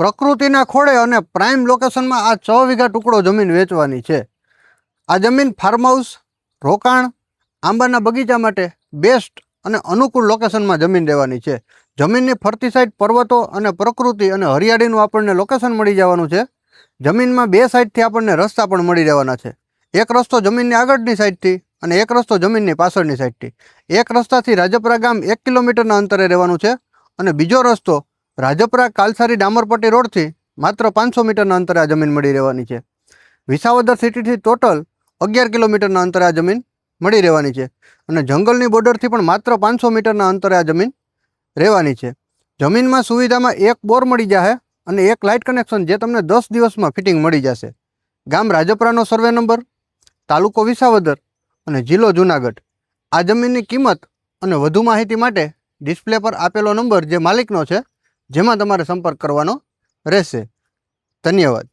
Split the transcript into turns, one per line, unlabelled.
પ્રકૃતિના ખોળે અને પ્રાઇમ લોકેશનમાં આ 6 વીઘા ટુકડો જમીન વેચવાની છે। આ જમીન ફાર્મ હાઉસ, રોકાણ, આંબાના બગીચા માટે બેસ્ટ અને અનુકૂળ લોકેશનમાં જમીન લેવાની છે। જમીનની ફરતી સાઈડ પર્વતો અને પ્રકૃતિ અને હરિયાળીનું આપણને લોકેશન મળી જવાનું છે। જમીનમાં 2 સાઈડથી આપણને રસ્તા પણ મળી રહેવાના છે। એક રસ્તો જમીનની આગળની સાઈડથી અને એક રસ્તો જમીનની પાછળની સાઈડથી। એક રસ્તાથી રાજપરા ગામ 1 કિલોમીટરના અંતરે રહેવાનું છે અને બીજો રસ્તો રાજપરા કાલસારી ડામરપટ્ટી રોડથી માત્ર 500 મીટરના અંતરે આ જમીન મળી રહેવાની છે। વિસાવદર સિટીથી ટોટલ 11 કિલોમીટરના અંતરે આ જમીન મળી રહેવાની છે અને જંગલની બોર્ડરથી પણ માત્ર 500 મીટરના અંતરે આ જમીન રહેવાની છે। જમીનમાં સુવિધામાં એક બોર મળી જશે અને એક લાઇટ કનેક્શન જે તમને 10 દિવસમાં ફિટિંગ મળી જશે। ગામ રાજપરાનો સર્વે નંબર, તાલુકો વિસાવદર અને જિલ્લો જુનાગઢ। આ જમીનની કિંમત અને વધુ માહિતી માટે ડિસ્પ્લે પર આપેલો નંબર જે માલિકનો છે જેમાં તમારે સંપર્ક કરવાનો રહેશે। ધન્યવાદ।